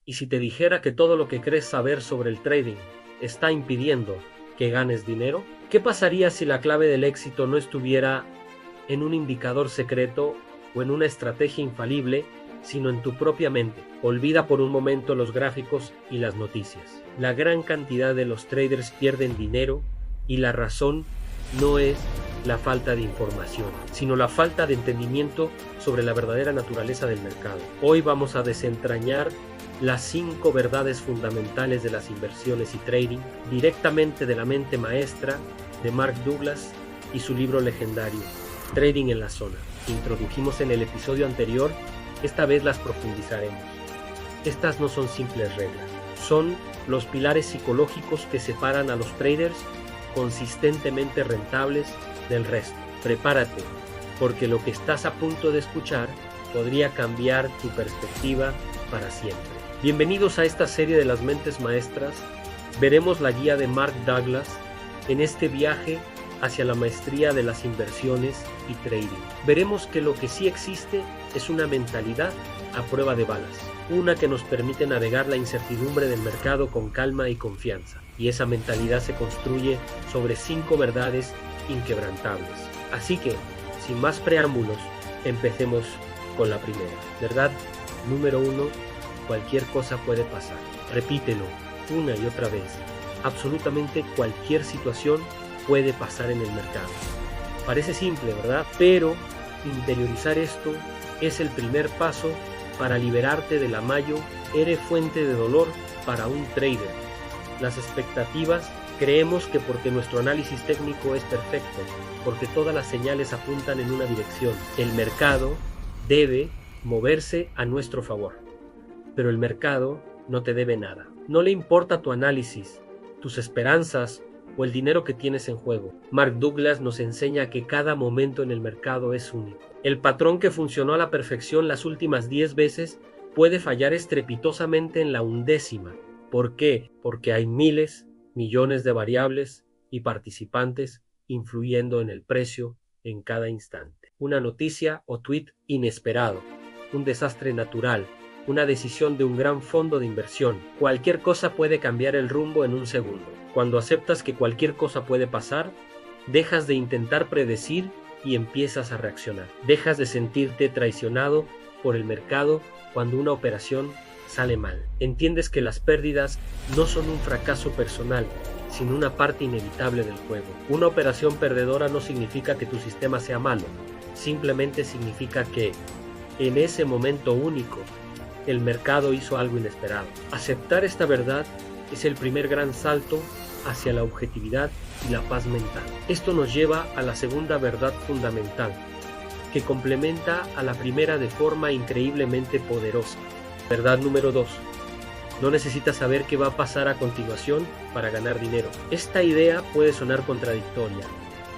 ¿Y si te dijera que todo lo que crees saber sobre el trading está impidiendo que ganes dinero? ¿Qué pasaría si la clave del éxito no estuviera en un indicador secreto o en una estrategia infalible, sino en tu propia mente? Olvida por un momento los gráficos y las noticias. La gran cantidad de los traders pierden dinero y la razón no es la falta de información, sino la falta de entendimiento sobre la verdadera naturaleza del mercado. Hoy vamos a desentrañar las 5 verdades fundamentales de las inversiones y trading directamente de la mente maestra de Mark Douglas y su libro legendario, Trading en la Zona. Introdujimos en el episodio anterior, esta vez las profundizaremos. Estas no son simples reglas, son los pilares psicológicos que separan a los traders consistentemente rentables del resto. Prepárate, porque lo que estás a punto de escuchar podría cambiar tu perspectiva para siempre. Bienvenidos a esta serie de las mentes maestras. Veremos la guía de Mark Douglas en este viaje hacia la maestría de las inversiones y trading. Veremos que lo que sí existe es una mentalidad a prueba de balas, una que nos permite navegar la incertidumbre del mercado con calma y confianza. Y esa mentalidad se construye sobre 5 verdades inquebrantables. Así que, sin más preámbulos, empecemos con la primera. Verdad número 1, cualquier cosa puede pasar. Repítelo una y otra vez. Absolutamente cualquier situación puede pasar en el mercado. Parece simple, ¿verdad? Pero interiorizar esto es el primer paso para liberarte del amayo. Eres fuente de dolor para un trader. Las expectativas, creemos que porque nuestro análisis técnico es perfecto, porque todas las señales apuntan en una dirección, el mercado debe moverse a nuestro favor. Pero el mercado no te debe nada. No le importa tu análisis, tus esperanzas o el dinero que tienes en juego. Mark Douglas nos enseña que cada momento en el mercado es único. El patrón que funcionó a la perfección las últimas 10 veces puede fallar estrepitosamente en la 11ª. ¿Por qué? Porque hay miles, millones de variables y participantes influyendo en el precio en cada instante. Una noticia o tweet inesperado, un desastre natural, una decisión de un gran fondo de inversión. Cualquier cosa puede cambiar el rumbo en un segundo. Cuando aceptas que cualquier cosa puede pasar, dejas de intentar predecir y empiezas a reaccionar. Dejas de sentirte traicionado por el mercado cuando una operación sale mal. Entiendes que las pérdidas no son un fracaso personal, sino una parte inevitable del juego. Una operación perdedora no significa que tu sistema sea malo, simplemente significa que, en ese momento único, el mercado hizo algo inesperado. Aceptar esta verdad es el primer gran salto hacia la objetividad y la paz mental. Esto nos lleva a la segunda verdad fundamental, que complementa a la primera de forma increíblemente poderosa. Verdad número 2. No necesitas saber qué va a pasar a continuación para ganar dinero. Esta idea puede sonar contradictoria,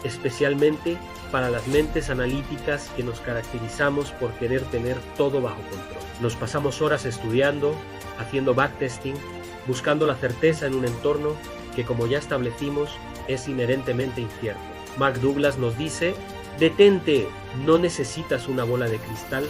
especialmente para las mentes analíticas que nos caracterizamos por querer tener todo bajo control. Nos pasamos horas estudiando, haciendo backtesting, buscando la certeza en un entorno que, como ya establecimos, es inherentemente incierto. Mark Douglas nos dice: detente, no necesitas una bola de cristal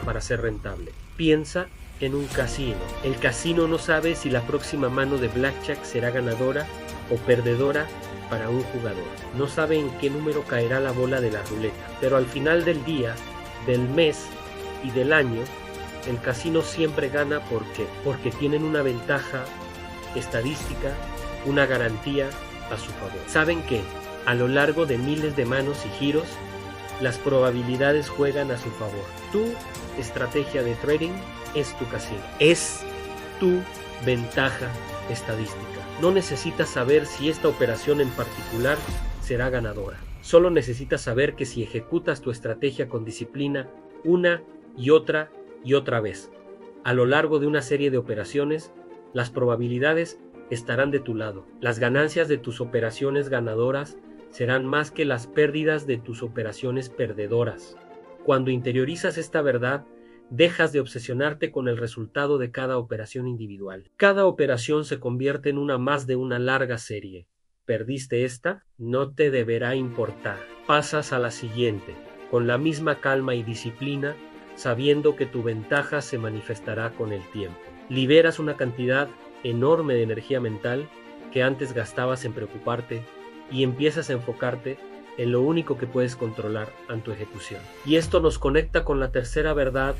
para ser rentable. Piensa en un casino. El casino no sabe si la próxima mano de blackjack será ganadora o perdedora para un jugador. No sabe en qué número caerá la bola de la ruleta. Pero al final del día, del mes y del año, el casino siempre gana. ¿Por qué? Porque tienen una ventaja estadística, una garantía a su favor. Saben que a lo largo de miles de manos y giros, las probabilidades juegan a su favor. Tu estrategia de trading es tu casino, es tu ventaja estadística. No necesitas saber si esta operación en particular será ganadora. Solo necesitas saber que si ejecutas tu estrategia con disciplina una y otra vez, a lo largo de una serie de operaciones, las probabilidades estarán de tu lado. Las ganancias de tus operaciones ganadoras serán más que las pérdidas de tus operaciones perdedoras. Cuando interiorizas esta verdad, dejas de obsesionarte con el resultado de cada operación individual. Cada operación se convierte en una más de una larga serie. ¿Perdiste esta? No te deberá importar. Pasas a la siguiente, con la misma calma y disciplina, sabiendo que tu ventaja se manifestará con el tiempo. liberas una cantidad enorme de energía mental que antes gastabas en preocuparte y empiezas a enfocarte en lo único que puedes controlar en tu ejecución. Y esto nos conecta con la tercera verdad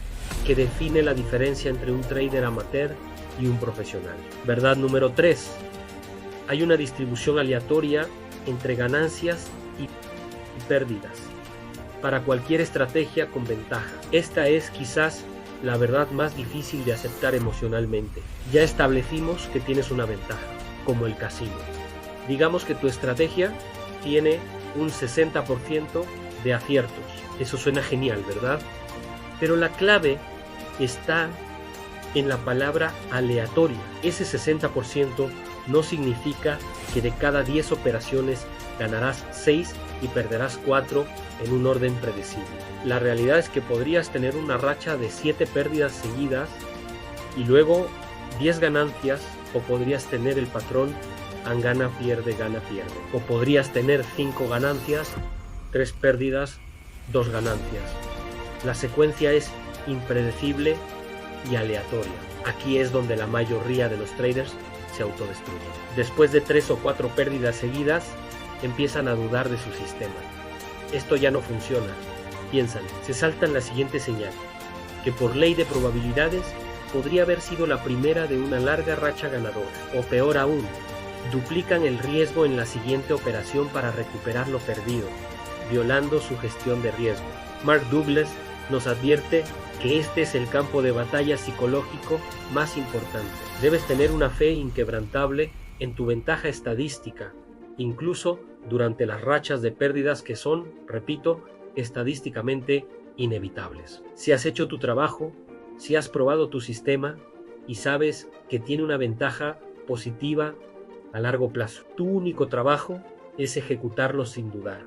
que define la diferencia entre un trader amateur y un profesional. Verdad número 3. Hay una distribución aleatoria entre ganancias y pérdidas para cualquier estrategia con ventaja. Esta es quizás la verdad más difícil de aceptar emocionalmente. Ya establecimos que tienes una ventaja, como el casino. Digamos que tu estrategia tiene un 60% de aciertos. Eso suena genial, ¿verdad? Pero la clave está en la palabra aleatoria. Ese 60% no significa que de cada 10 operaciones ganarás 6 y perderás 4 en un orden predecible. La realidad es que podrías tener una racha de 7 pérdidas seguidas y luego 10 ganancias, o podrías tener el patrón gana, pierde, o podrías tener 5 ganancias, 3 pérdidas, 2 ganancias. La secuencia es impredecible y aleatoria. Aquí es donde la mayoría de los traders se autodestruyen. Después de 3 o 4 pérdidas seguidas, empiezan a dudar de su sistema. Esto ya no funciona. Piensan, se saltan la siguiente señal, que por ley de probabilidades podría haber sido la primera de una larga racha ganadora, o peor aún, duplican el riesgo en la siguiente operación para recuperar lo perdido, violando su gestión de riesgo. Mark Douglas nos advierte que este es el campo de batalla psicológico más importante. Debes tener una fe inquebrantable en tu ventaja estadística, incluso durante las rachas de pérdidas que son, repito, estadísticamente inevitables. Si has hecho tu trabajo, si has probado tu sistema y sabes que tiene una ventaja positiva a largo plazo, tu único trabajo es ejecutarlo sin dudar.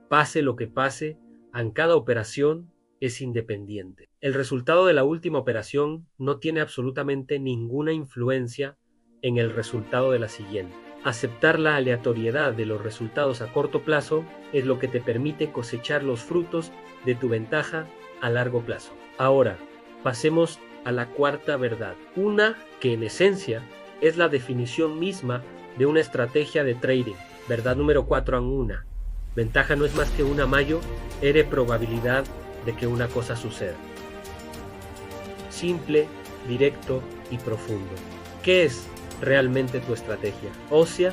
Pase lo que pase, en cada operación es independiente. El resultado de la última operación no tiene absolutamente ninguna influencia en el resultado de la siguiente. Aceptar la aleatoriedad de los resultados a corto plazo es lo que te permite cosechar los frutos de tu ventaja a largo plazo. Ahora, pasemos a la cuarta verdad, una que en esencia es la definición misma de una estrategia de trading. Verdad número 4 en una. Ventaja no es más que una mayor probabilidad de que una cosa suceda. Simple, directo y profundo. ¿Qué es realmente tu estrategia? O sea,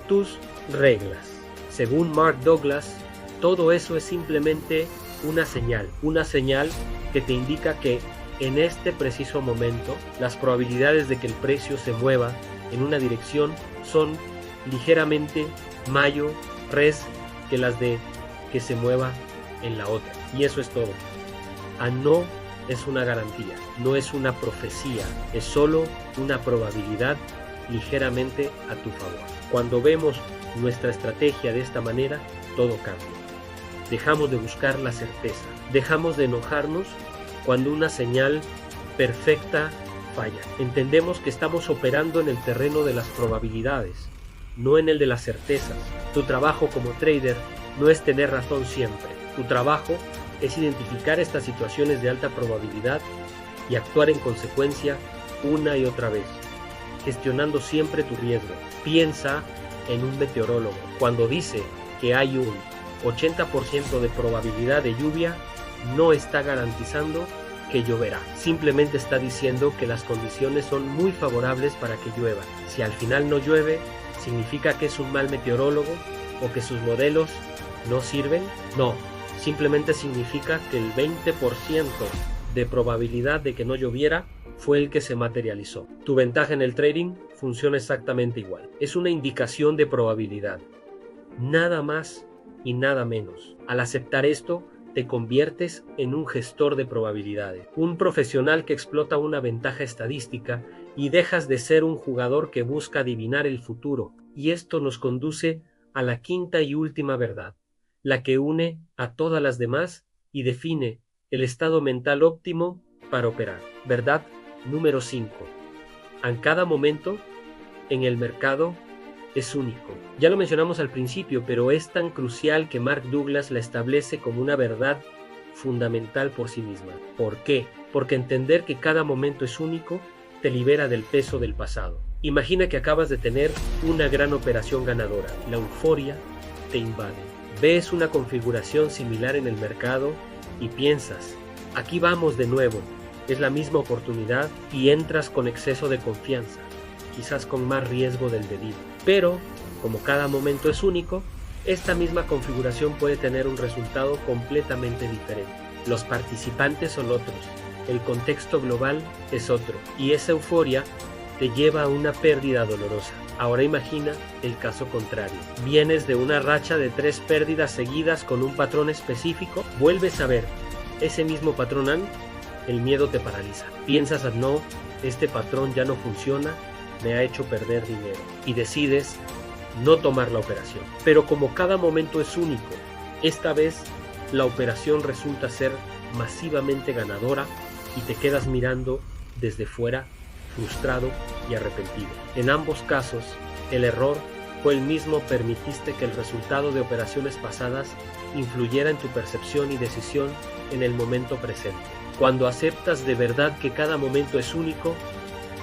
tus reglas. Según Mark Douglas, todo eso es simplemente una señal que te indica que en este preciso momento las probabilidades de que el precio se mueva en una dirección son ligeramente mayores que las de que se mueva en la otra. Y eso es todo. No es una garantía, no es una profecía, es solo una probabilidad ligeramente a tu favor. Cuando vemos nuestra estrategia de esta manera, todo cambia. Dejamos de buscar la certeza, dejamos de enojarnos cuando una señal perfecta falla. Entendemos que estamos operando en el terreno de las probabilidades, no en el de las certezas. Tu trabajo como trader no es tener razón siempre. Tu trabajo es identificar estas situaciones de alta probabilidad y actuar en consecuencia una y otra vez, gestionando siempre tu riesgo. Piensa en un meteorólogo. Cuando dice que hay un 80% de probabilidad de lluvia, no está garantizando que lloverá. Simplemente está diciendo que las condiciones son muy favorables para que llueva. Si al final no llueve, ¿significa que es un mal meteorólogo o que sus modelos no sirven? No, simplemente significa que el 20% de probabilidad de que no lloviera fue el que se materializó. Tu ventaja en el trading funciona exactamente igual. Es una indicación de probabilidad. Nada más y nada menos. Al aceptar esto, te conviertes en un gestor de probabilidades, un profesional que explota una ventaja estadística y dejas de ser un jugador que busca adivinar el futuro. Y esto nos conduce a la quinta y última verdad, la que une a todas las demás y define el estado mental óptimo para operar. Verdad número 5. En cada momento en el mercado es único. Ya lo mencionamos al principio, pero es tan crucial que Mark Douglas la establece como una verdad fundamental por sí misma. ¿Por qué? Porque entender que cada momento es único te libera del peso del pasado. Imagina que acabas de tener una gran operación ganadora. La euforia te invade. Ves una configuración similar en el mercado y piensas, aquí vamos de nuevo, es la misma oportunidad, y entras con exceso de confianza, quizás con más riesgo del debido. Pero, como cada momento es único, esta misma configuración puede tener un resultado completamente diferente. Los participantes son otros, el contexto global es otro, y esa euforia te lleva a una pérdida dolorosa. Ahora imagina el caso contrario. Vienes de una racha de 3 pérdidas seguidas con un patrón específico, vuelves a ver ese mismo patrón, el miedo te paraliza. Piensas, no, este patrón ya no funciona, me ha hecho perder dinero, y decides no tomar la operación. Pero como cada momento es único, esta vez la operación resulta ser masivamente ganadora y te quedas mirando desde fuera, frustrado y arrepentido. En ambos casos, el error fue el mismo: permitiste que el resultado de operaciones pasadas influyera en tu percepción y decisión en el momento presente. Cuando aceptas de verdad que cada momento es único,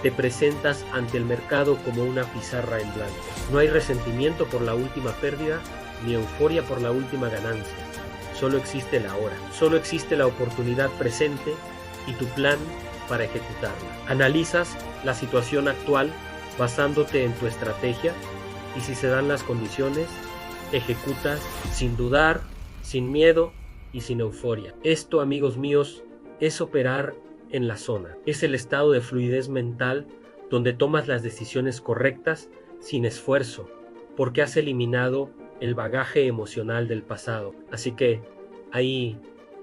te presentas ante el mercado como una pizarra en blanco. No hay resentimiento por la última pérdida, ni euforia por la última ganancia. Solo existe la hora, solo existe la oportunidad presente y tu plan para ejecutarla. Analizas la situación actual basándote en tu estrategia, y si se dan las condiciones, ejecutas sin dudar, sin miedo y sin euforia. Esto, amigos míos, es operar en la zona. Es el estado de fluidez mental donde tomas las decisiones correctas sin esfuerzo, porque has eliminado el bagaje emocional del pasado. Así que ahí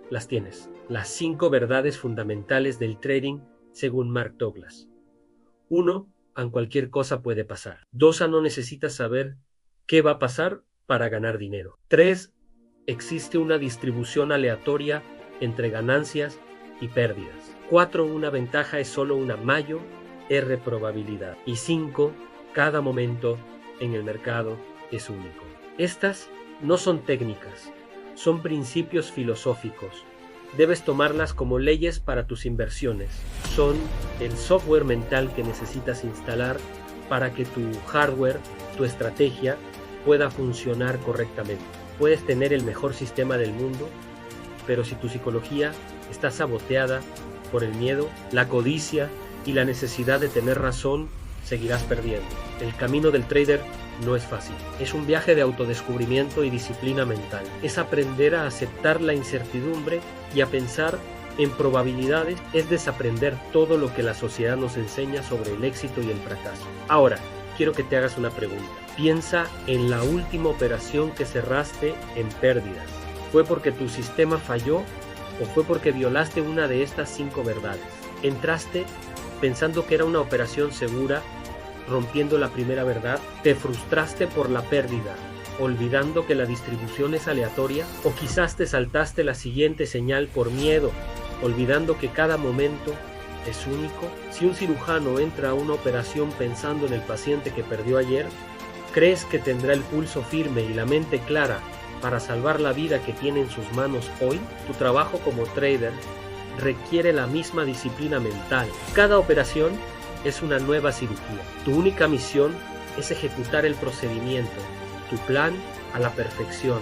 las tienes. Las 5 verdades fundamentales del trading según Mark Douglas. 1. A cualquier cosa puede pasar. 2. No necesitas saber qué va a pasar para ganar dinero. 3. Existe una distribución aleatoria entre ganancias y pérdidas. 4. Una ventaja es solo una mayor R probabilidad. Y 5. Cada momento en el mercado es único. Estas no son técnicas, son principios filosóficos. Debes tomarlas como leyes para tus inversiones. Son el software mental que necesitas instalar para que tu hardware, tu estrategia, pueda funcionar correctamente. Puedes tener el mejor sistema del mundo, pero si tu psicología está saboteada por el miedo, la codicia y la necesidad de tener razón, seguirás perdiendo. El camino del trader no es fácil. Es un viaje de autodescubrimiento y disciplina mental. Es aprender a aceptar la incertidumbre y a pensar en probabilidades. Es desaprender todo lo que la sociedad nos enseña sobre el éxito y el fracaso. Ahora, quiero que te hagas una pregunta. Piensa en la última operación que cerraste en pérdidas. ¿Fue porque tu sistema falló o fue porque violaste una de estas 5 verdades? Entraste pensando que era una operación segura, rompiendo la primera verdad. Te frustraste por la pérdida, olvidando que la distribución es aleatoria, o quizás te saltaste la siguiente señal por miedo, olvidando que cada momento es único. Si un cirujano entra a una operación pensando en el paciente que perdió ayer, ¿crees que tendrá el pulso firme y la mente clara para salvar la vida que tiene en sus manos hoy? Tu trabajo como trader requiere la misma disciplina mental. Cada operación es una nueva cirugía. Tu única misión es ejecutar el procedimiento, tu plan a la perfección,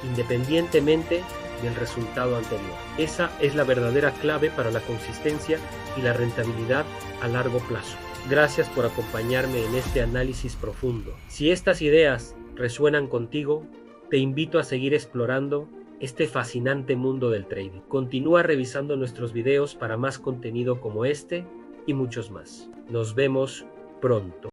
independientemente del resultado anterior. Esa es la verdadera clave para la consistencia y la rentabilidad a largo plazo. Gracias por acompañarme en este análisis profundo. Si estas ideas resuenan contigo, te invito a seguir explorando este fascinante mundo del trading. Continúa revisando nuestros videos para más contenido como este y muchos más. Nos vemos pronto.